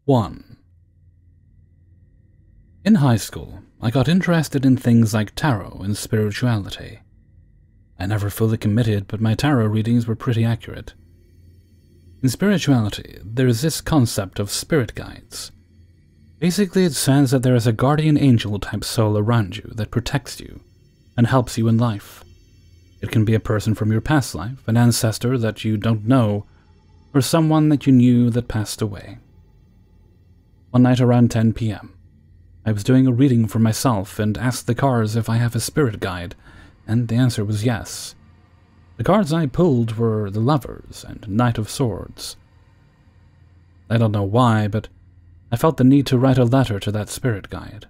1. In high school, I got interested in things like tarot and spirituality. I never fully committed, but my tarot readings were pretty accurate. In spirituality, there is this concept of spirit guides. Basically, it says that there is a guardian angel-type soul around you that protects you and helps you in life. It can be a person from your past life, an ancestor that you don't know, or someone that you knew that passed away. One night around 10 p.m., I was doing a reading for myself and asked the cards if I have a spirit guide, and the answer was yes. The cards I pulled were the Lovers and Knight of Swords. I don't know why, but I felt the need to write a letter to that spirit guide.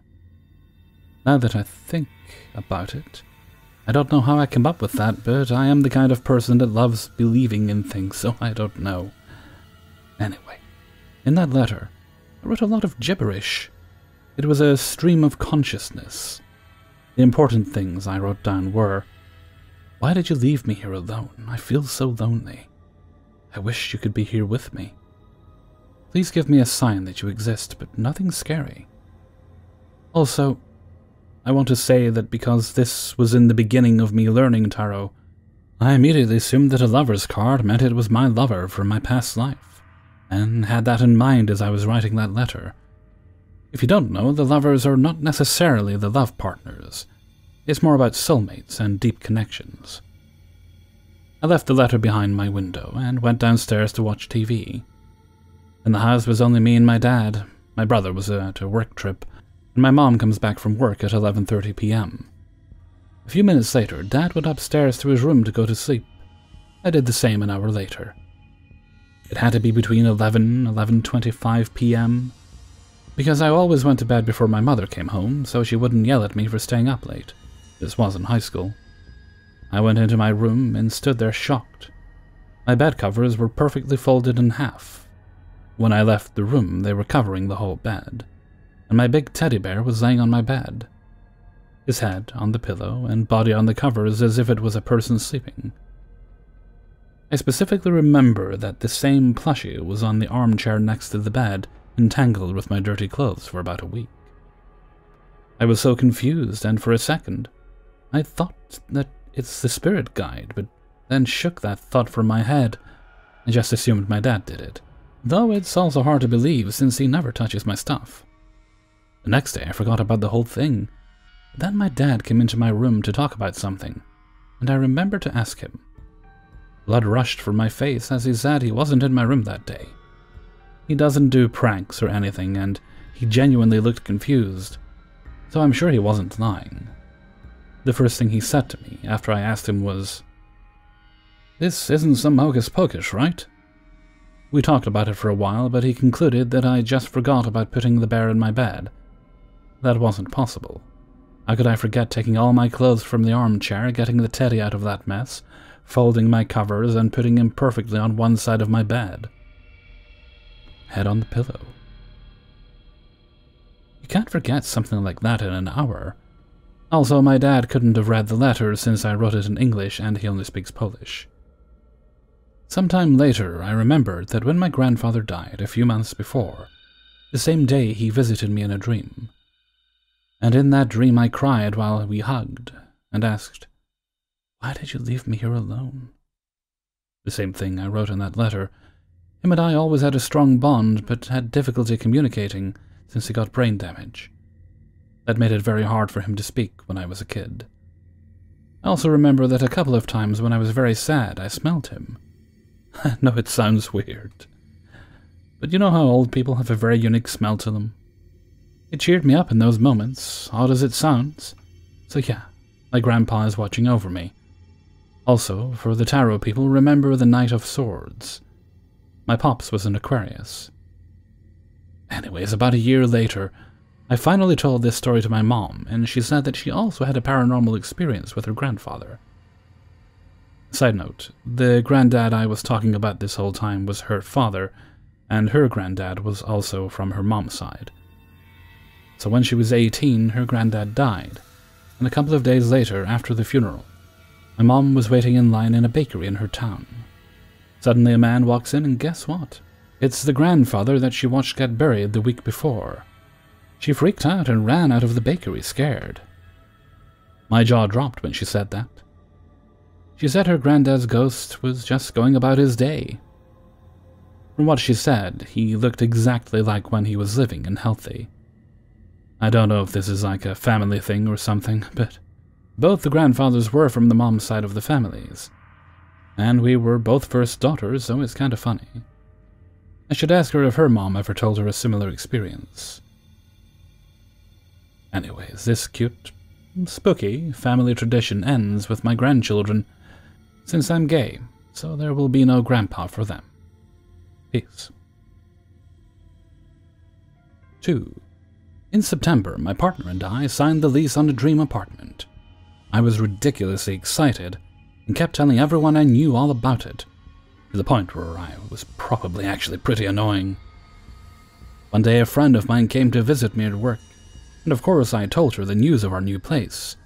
Now that I think about it, I don't know how I came up with that, but I am the kind of person that loves believing in things, so I don't know. Anyway, in that letter, I wrote a lot of gibberish. It was a stream of consciousness. The important things I wrote down were, "Why did you leave me here alone? I feel so lonely. I wish you could be here with me. Please give me a sign that you exist, but nothing scary. Also, I want to say that because this was in the beginning of me learning tarot, I immediately assumed that a lover's card meant it was my lover from my past life, and had that in mind as I was writing that letter. If you don't know, the lovers are not necessarily the love partners. It's more about soulmates and deep connections." I left the letter behind my window and went downstairs to watch TV. In the house was only me and my dad. My brother was at a work trip, and my mom comes back from work at 11:30 p.m. A few minutes later, Dad went upstairs to his room to go to sleep. I did the same an hour later. It had to be between 11 and 11:25 p.m., because I always went to bed before my mother came home, so she wouldn't yell at me for staying up late. This was in high school. I went into my room and stood there shocked. My bed covers were perfectly folded in half. When I left the room, they were covering the whole bed, and my big teddy bear was laying on my bed, his head on the pillow and body on the covers as if it was a person sleeping. I specifically remember that the same plushie was on the armchair next to the bed, entangled with my dirty clothes for about a week. I was so confused, and for a second, I thought that it's the spirit guide, but then shook that thought from my head and just assumed my dad did it, though it's also hard to believe since he never touches my stuff. The next day I forgot about the whole thing. Then my dad came into my room to talk about something, and I remembered to ask him. Blood rushed from my face as he said he wasn't in my room that day. He doesn't do pranks or anything, and he genuinely looked confused, so I'm sure he wasn't lying. The first thing he said to me after I asked him was, "This isn't some hocus pocus, right?" We talked about it for a while, but he concluded that I just forgot about putting the bear in my bed. That wasn't possible. How could I forget taking all my clothes from the armchair, getting the teddy out of that mess, folding my covers, and putting him perfectly on one side of my bed? Head on the pillow. You can't forget something like that in an hour. Also, my dad couldn't have read the letter since I wrote it in English and he only speaks Polish. Sometime later, I remembered that when my grandfather died a few months before, the same day he visited me in a dream. And in that dream I cried while we hugged and asked, "Why did you leave me here alone?" The same thing I wrote in that letter. Him and I always had a strong bond, but had difficulty communicating since he got brain damage. That made it very hard for him to speak when I was a kid. I also remember that a couple of times when I was very sad, I smelled him. I know it sounds weird, but you know how old people have a very unique smell to them? It cheered me up in those moments, odd as it sounds. So yeah, my grandpa is watching over me. Also, for the tarot people, remember the Knight of Swords. My pops was an Aquarius. Anyways, about a year later, I finally told this story to my mom, and she said that she also had a paranormal experience with her grandfather. Side note, the granddad I was talking about this whole time was her father, and her granddad was also from her mom's side. So when she was 18, her granddad died, and a couple of days later, after the funeral, my mom was waiting in line in a bakery in her town. Suddenly a man walks in, and guess what? It's the grandfather that she watched get buried the week before. She freaked out and ran out of the bakery scared." My jaw dropped when she said that. She said her granddad's ghost was just going about his day. From what she said, he looked exactly like when he was living and healthy. I don't know if this is like a family thing or something, but both the grandfathers were from the mom's side of the families. And we were both first daughters, so it's kind of funny. I should ask her if her mom ever told her a similar experience. Anyways, this cute, spooky family tradition ends with my grandchildren, since I'm gay, so there will be no grandpa for them. Peace. 2. In September, my partner and I signed the lease on a dream apartment. I was ridiculously excited and kept telling everyone I knew all about it, to the point where I was probably actually pretty annoying. One day a friend of mine came to visit me at work, and of course I told her the news of our new place.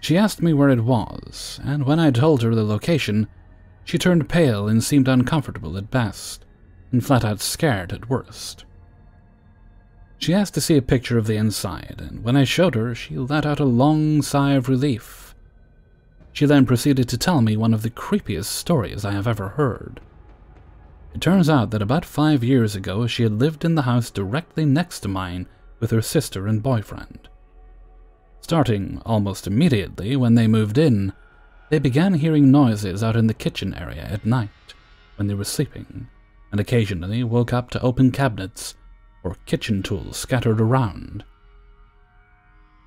She asked me where it was, and when I told her the location, she turned pale and seemed uncomfortable at best, and flat out scared at worst. She asked to see a picture of the inside, and when I showed her, she let out a long sigh of relief. She then proceeded to tell me one of the creepiest stories I have ever heard. It turns out that about 5 years ago, she had lived in the house directly next to mine with her sister and boyfriend. Starting almost immediately when they moved in, they began hearing noises out in the kitchen area at night when they were sleeping, and occasionally woke up to open cabinets or kitchen tools scattered around.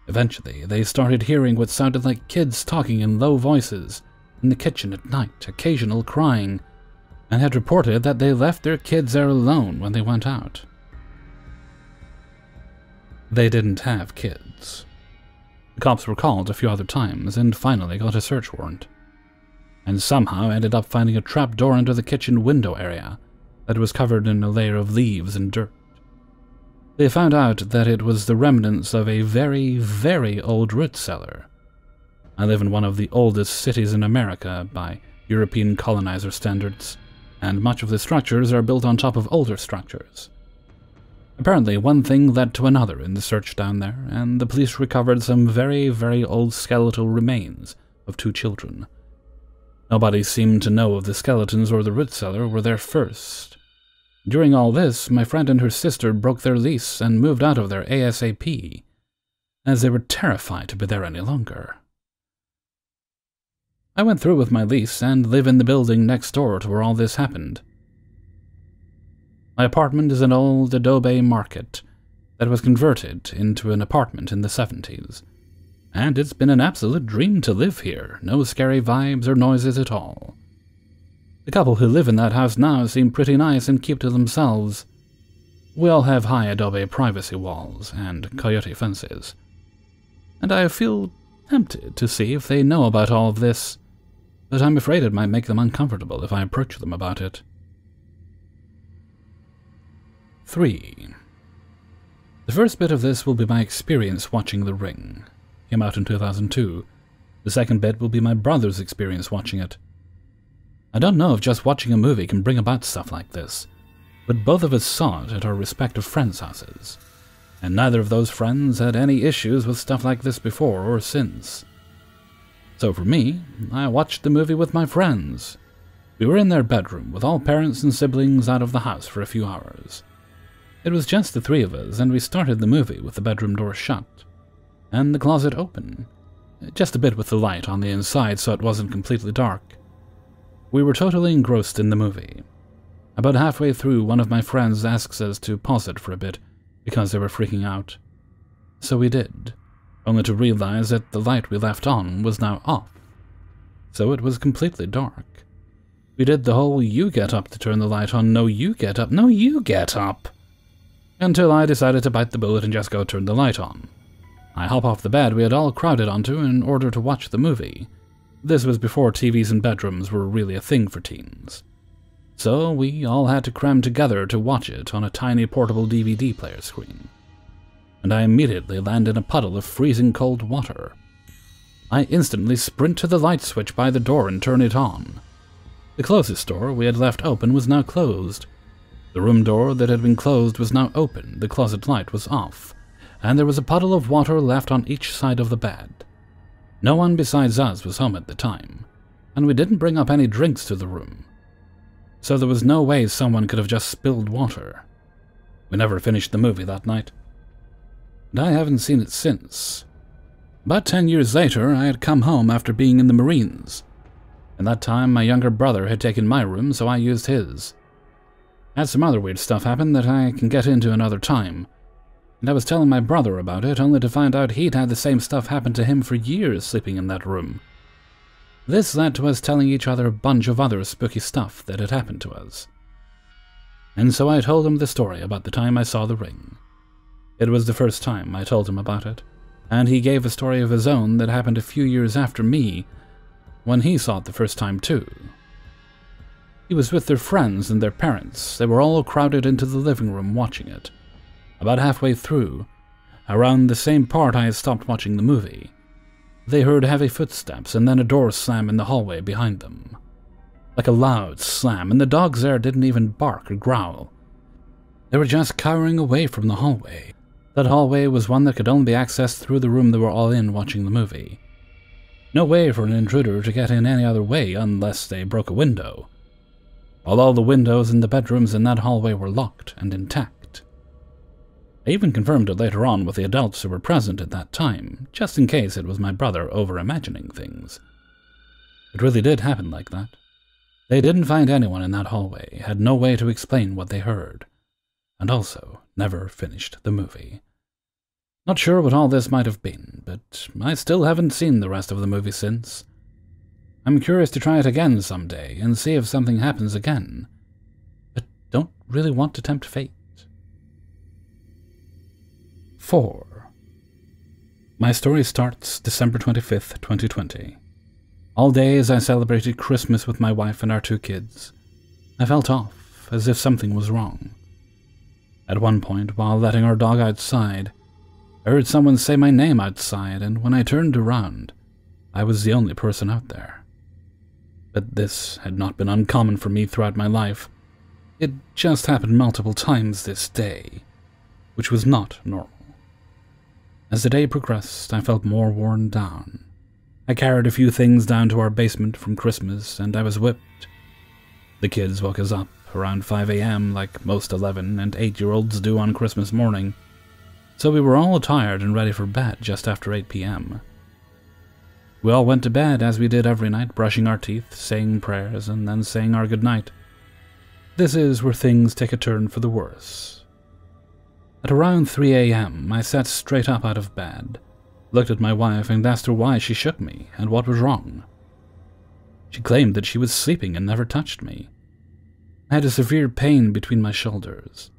Eventually, they started hearing what sounded like kids talking in low voices in the kitchen at night, occasional crying, and had reported that they left their kids there alone when they went out. They didn't have kids. The cops were called a few other times and finally got a search warrant, and somehow ended up finding a trap door under the kitchen window area that was covered in a layer of leaves and dirt. They found out that it was the remnants of a very, very old root cellar. I live in one of the oldest cities in America by European colonizer standards, and much of the structures are built on top of older structures. Apparently, one thing led to another in the search down there, and the police recovered some very, very old skeletal remains of 2 children. Nobody seemed to know if the skeletons or the root cellar were there first. During all this, my friend and her sister broke their lease and moved out of there ASAP, as they were terrified to be there any longer. I went through with my lease and live in the building next door to where all this happened. My apartment is an old adobe market that was converted into an apartment in the 70s, and it's been an absolute dream to live here, no scary vibes or noises at all. The couple who live in that house now seem pretty nice and keep to themselves. We all have high adobe privacy walls and coyote fences, and I feel tempted to see if they know about all of this, but I'm afraid it might make them uncomfortable if I approach them about it. 3. The first bit of this will be my experience watching The Ring. It came out in 2002. The second bit will be my brother's experience watching it. I don't know if just watching a movie can bring about stuff like this, but both of us saw it at our respective friends' houses, and neither of those friends had any issues with stuff like this before or since. So for me, I watched the movie with my friends. We were in their bedroom with all parents and siblings out of the house for a few hours. It was just the 3 of us, and we started the movie with the bedroom door shut, and the closet open, just a bit with the light on the inside so it wasn't completely dark. We were totally engrossed in the movie. About halfway through, one of my friends asks us to pause it for a bit because they were freaking out. So we did, only to realize that the light we left on was now off, so it was completely dark. We did the whole "you get up to turn the light on, no you get up, no you get up," until I decided to bite the bullet and just go turn the light on. I hop off the bed we had all crowded onto in order to watch the movie. This was before TVs in bedrooms were really a thing for teens. So we all had to cram together to watch it on a tiny portable DVD player screen. And I immediately land in a puddle of freezing cold water. I instantly sprint to the light switch by the door and turn it on. The closest door we had left open was now closed, The room door that had been closed was now open, the closet light was off, and there was a puddle of water left on each side of the bed. No one besides us was home at the time, and we didn't bring up any drinks to the room, so there was no way someone could have just spilled water. We never finished the movie that night, and I haven't seen it since. About 10 years later, I had come home after being in the Marines, and that time my younger brother had taken my room, so I used his. Had some other weird stuff happen that I can get into another time, and I was telling my brother about it only to find out he'd had the same stuff happen to him for years sleeping in that room. This led to us telling each other a bunch of other spooky stuff that had happened to us. And so I told him the story about the time I saw the ring. It was the first time I told him about it, and he gave a story of his own that happened a few years after me, when he saw it the first time too. He was with their friends and their parents. They were all crowded into the living room watching it. About halfway through, around the same part I had stopped watching the movie, they heard heavy footsteps and then a door slam in the hallway behind them. Like a loud slam, and the dogs there didn't even bark or growl. They were just cowering away from the hallway. That hallway was one that could only be accessed through the room they were all in watching the movie. No way for an intruder to get in any other way unless they broke a window. All the windows in the bedrooms in that hallway were locked and intact. I even confirmed it later on with the adults who were present at that time, just in case it was my brother over-imagining things. It really did happen like that. They didn't find anyone in that hallway, had no way to explain what they heard, and also never finished the movie. Not sure what all this might have been, but I still haven't seen the rest of the movie since. I'm curious to try it again someday and see if something happens again, but don't really want to tempt fate. 4. My story starts December 25th, 2020. All day as I celebrated Christmas with my wife and our 2 kids, I felt off, as if something was wrong. At one point, while letting our dog outside, I heard someone say my name outside, and when I turned around, I was the only person out there. But this had not been uncommon for me throughout my life. It just happened multiple times this day, which was not normal. As the day progressed, I felt more worn down. I carried a few things down to our basement from Christmas, and I was whipped. The kids woke us up around 5 a.m. like most 11 and 8-year-olds do on Christmas morning, so we were all tired and ready for bed just after 8 p.m. We all went to bed as we did every night, brushing our teeth, saying prayers, and then saying our goodnight. This is where things take a turn for the worse. At around 3 a.m., I sat straight up out of bed, looked at my wife and asked her why she shook me and what was wrong. She claimed that she was sleeping and never touched me. I had a severe pain between my shoulders.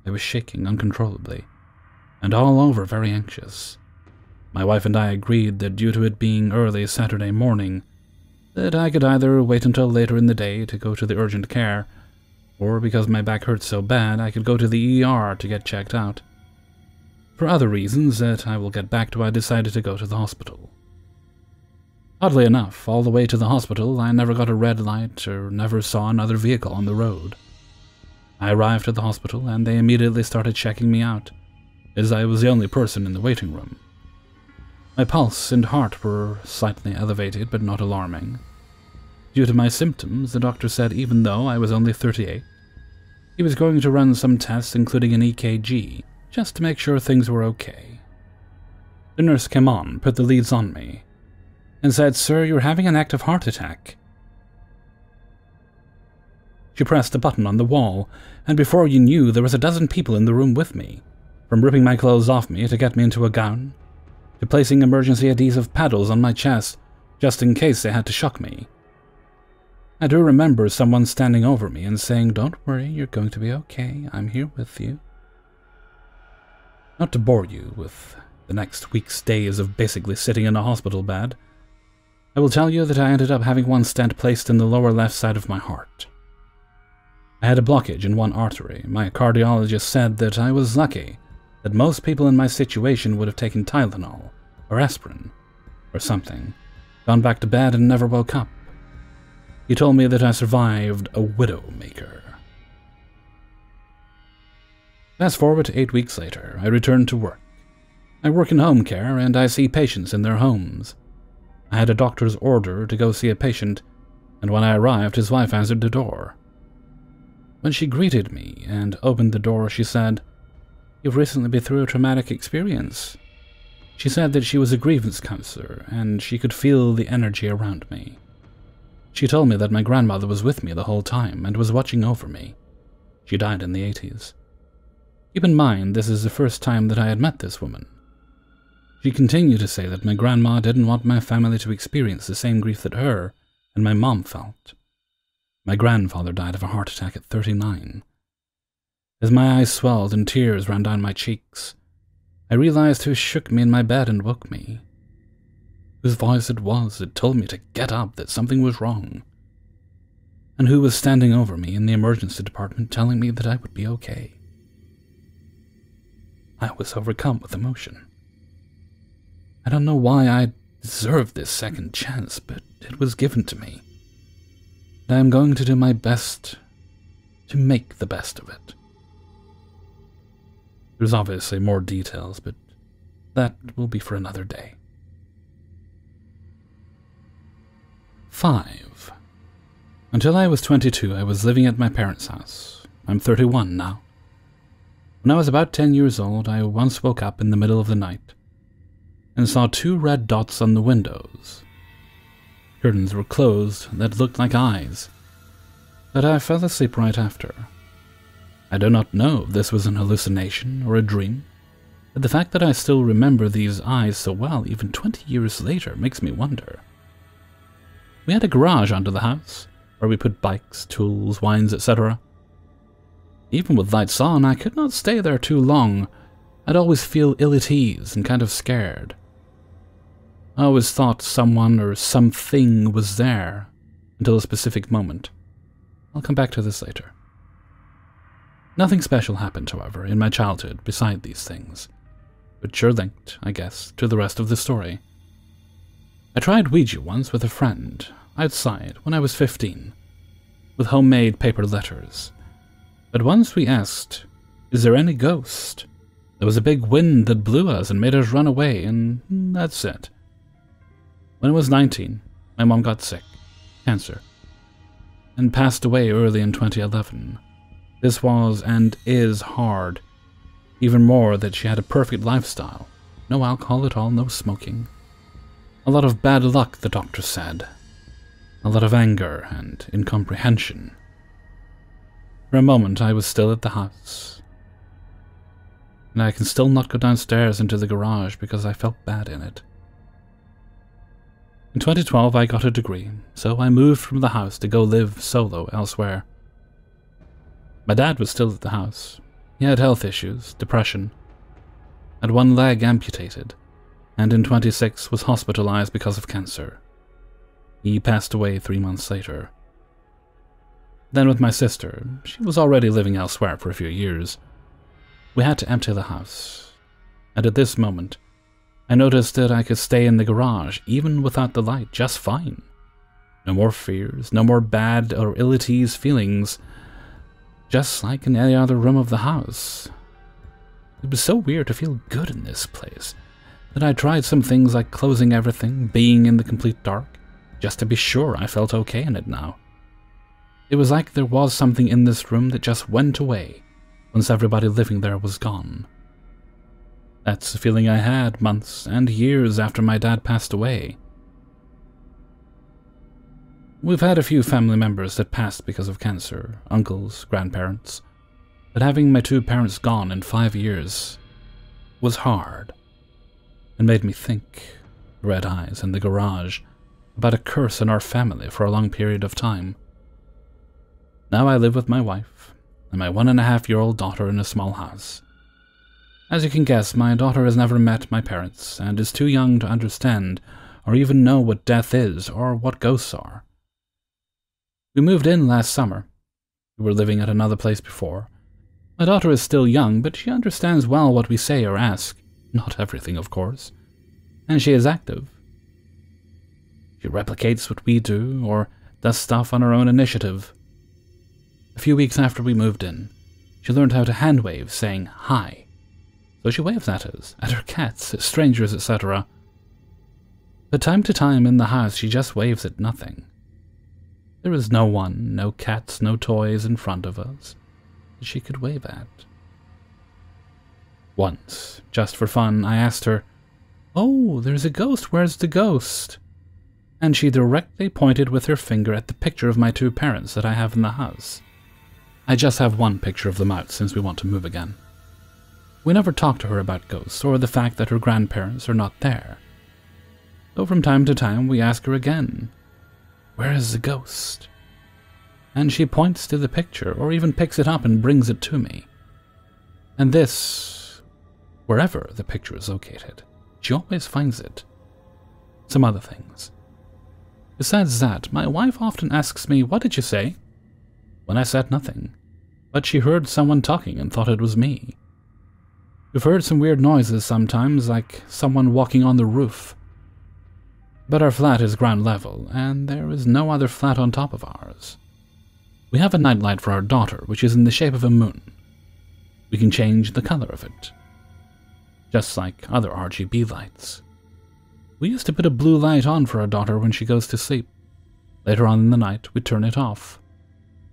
I was shaking uncontrollably, and all over very anxious. My wife and I agreed that due to it being early Saturday morning, that I could either wait until later in the day to go to the urgent care, or because my back hurt so bad I could go to the ER to get checked out. For other reasons that I will get back to, I decided to go to the hospital. Oddly enough, all the way to the hospital, I never got a red light or never saw another vehicle on the road. I arrived at the hospital and they immediately started checking me out, as I was the only person in the waiting room. My pulse and heart were slightly elevated, but not alarming. Due to my symptoms, the doctor said even though I was only 38, he was going to run some tests including an EKG, just to make sure things were okay. The nurse came on, put the leads on me, and said, "Sir, you're having an active heart attack." She pressed a button on the wall, and before you knew, there was a dozen people in the room with me, from ripping my clothes off me to get me into a gown, to placing emergency adhesive paddles on my chest, just in case they had to shock me. I do remember someone standing over me and saying, "Don't worry, you're going to be okay, I'm here with you." Not to bore you with the next week's days of basically sitting in a hospital bed, I will tell you that I ended up having one stent placed in the lower left side of my heart. I had a blockage in one artery. My cardiologist said that I was lucky, that most people in my situation would have taken Tylenol, or aspirin, or something, gone back to bed and never woke up. He told me that I survived a widowmaker. Fast forward to 8 weeks later, I return to work. I work in home care and I see patients in their homes. I had a doctor's order to go see a patient, and when I arrived, his wife answered the door. When she greeted me and opened the door, she said, "You've recently been through a traumatic experience." She said that she was a grievance counselor and she could feel the energy around me. She told me that my grandmother was with me the whole time and was watching over me. She died in the 80s. Keep in mind, this is the first time that I had met this woman. She continued to say that my grandma didn't want my family to experience the same grief that her and my mom felt. My grandfather died of a heart attack at 39. As my eyes swelled and tears ran down my cheeks, I realized who shook me in my bed and woke me. Whose voice it was that told me to get up, that something was wrong. And who was standing over me in the emergency department telling me that I would be okay. I was overcome with emotion. I don't know why I deserved this second chance, but it was given to me. And I am going to do my best to make the best of it. There's obviously more details, but that will be for another day. 5. Until I was 22, I was living at my parents' house. I'm 31 now. When I was about 10 years old, I once woke up in the middle of the night and saw 2 red dots on the windows. Curtains were closed that looked like eyes, but I fell asleep right after. I do not know if this was an hallucination or a dream, but the fact that I still remember these eyes so well even 20 years later makes me wonder. We had a garage under the house, where we put bikes, tools, wines, etc. Even with lights on, I could not stay there too long. I'd always feel ill at ease and kind of scared. I always thought someone or something was there, until a specific moment. I'll come back to this later. Nothing special happened, however, in my childhood beside these things, which are linked, I guess, to the rest of the story. I tried Ouija once with a friend, outside, when I was 15, with homemade paper letters. But once we asked, "Is there any ghost?" there was a big wind that blew us and made us run away, and that's it. When I was 19, my mom got sick, cancer, and passed away early in 2011. This was and is hard, even more that she had a perfect lifestyle. No alcohol at all, no smoking. A lot of bad luck, the doctor said. A lot of anger and incomprehension. For a moment I was still at the house, and I can still not go downstairs into the garage because I felt bad in it. In 2012 I got a degree, so I moved from the house to go live solo elsewhere. My dad was still at the house. He had health issues, depression, had one leg amputated, and in 26 was hospitalized because of cancer. He passed away 3 months later. Then with my sister, she was already living elsewhere for a few years. We had to empty the house, and at this moment, I noticed that I could stay in the garage, even without the light, just fine. No more fears, no more bad or ill-at-ease feelings, just like in any other room of the house. It was so weird to feel good in this place, that I tried some things like closing everything, being in the complete dark, just to be sure I felt okay in it now. It was like there was something in this room that just went away once everybody living there was gone. That's the feeling I had months and years after my dad passed away. We've had a few family members that passed because of cancer, uncles, grandparents, but having my 2 parents gone in 5 years was hard, and made me think, red eyes in the garage, about a curse in our family for a long period of time. Now I live with my wife and my 1.5-year-old daughter in a small house. As you can guess, my daughter has never met my parents and is too young to understand or even know what death is or what ghosts are. We moved in last summer. We were living at another place before. My daughter is still young, but she understands well what we say or ask. Not everything, of course. And she is active. She replicates what we do, or does stuff on her own initiative. A few weeks after we moved in, She learned how to hand wave, saying hi. So she waves at us, at her cats, at strangers, etc. But time to time in the house she just waves at nothing. There is no one, no cats, no toys in front of us that she could wave at. Once, just for fun, I asked her, "Oh, there's a ghost, where's the ghost?" And she directly pointed with her finger at the picture of my two parents that I have in the house. I just have one picture of them out since we want to move again. We never talk to her about ghosts or the fact that her grandparents are not there. So from time to time we ask her again, "Where is the ghost?" And she points to the picture or even picks it up and brings it to me. And this, wherever the picture is located, she always finds it. Some other things. Besides that, my wife often asks me, "What did you say?" when I said nothing, but she heard someone talking and thought it was me. We've heard some weird noises sometimes, like someone walking on the roof. But our flat is ground level, and there is no other flat on top of ours. We have a nightlight for our daughter, which is in the shape of a moon. We can change the color of it, just like other RGB lights. We used to put a blue light on for our daughter when she goes to sleep. Later on in the night, we turn it off.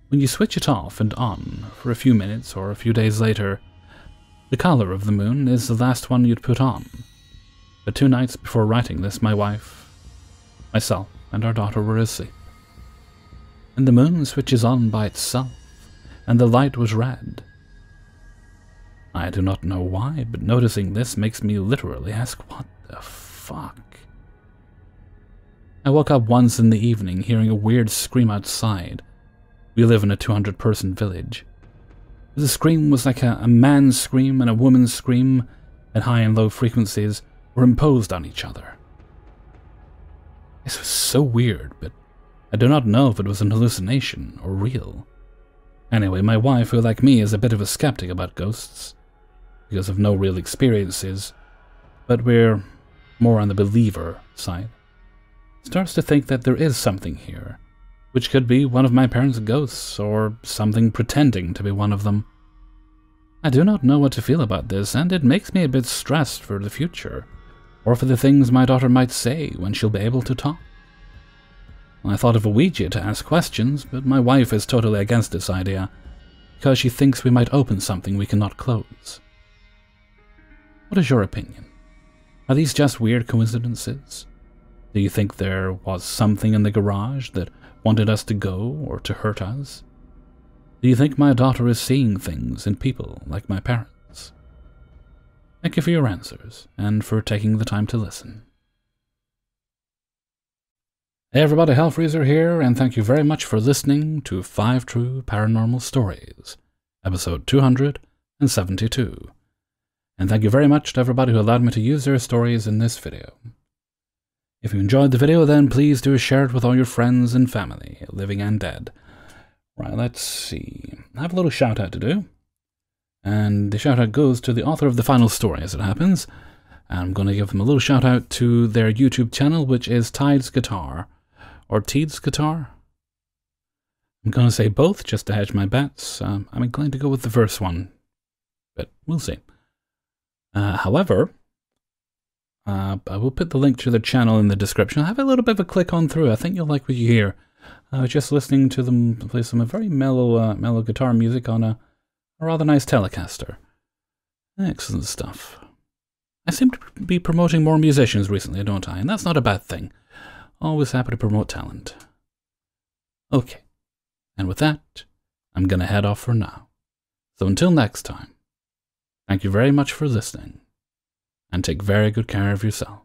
When you switch it off and on for a few minutes or a few days later, the color of the moon is the last one you'd put on. But 2 nights before writing this, my wife, myself, and our daughter were asleep. And the moon switches on by itself, and the light was red. I do not know why, but noticing this makes me literally ask, what the fuck? I woke up once in the evening hearing a weird scream outside. We live in a 200-person village. The scream was like a man's scream and a woman's scream, and high and low frequencies were imposed on each other. This was so weird, but I do not know if it was an hallucination or real. Anyway, my wife, who like me is a bit of a skeptic about ghosts, because of no real experiences, but we're more on the believer side, starts to think that there is something here, which could be one of my parents' ghosts, or something pretending to be one of them. I do not know what to feel about this, and it makes me a bit stressed for the future, or for the things my daughter might say when she'll be able to talk. I thought of a Ouija to ask questions, but my wife is totally against this idea, because she thinks we might open something we cannot close. What is your opinion? Are these just weird coincidences? Do you think there was something in the garage that wanted us to go or to hurt us? Do you think my daughter is seeing things in people like my parents? Thank you for your answers and for taking the time to listen. Hey everybody, Hellfreezer here, and thank you very much for listening to 5 True Paranormal Stories, episode 272. And thank you very much to everybody who allowed me to use their stories in this video. If you enjoyed the video, then please do share it with all your friends and family, living and dead. Right, let's see. I have a little shout out to do. And the shout out goes to the author of the final story, as it happens. I'm going to give them a little shout out to their YouTube channel, which is Tide's Guitar. Or Teed's Guitar. I'm going to say both, just to hedge my bets. I'm inclined to go with the first one, but we'll see. However, I will put the link to their channel in the description. I'll have a little bit of a click on through. I think you'll like what you hear. I was just listening to them play some very mellow guitar music on a rather nice Telecaster. Excellent stuff. I seem to be promoting more musicians recently, don't I? And that's not a bad thing. Always happy to promote talent. Okay. And with that, I'm going to head off for now. So until next time, thank you very much for listening, and take very good care of yourself.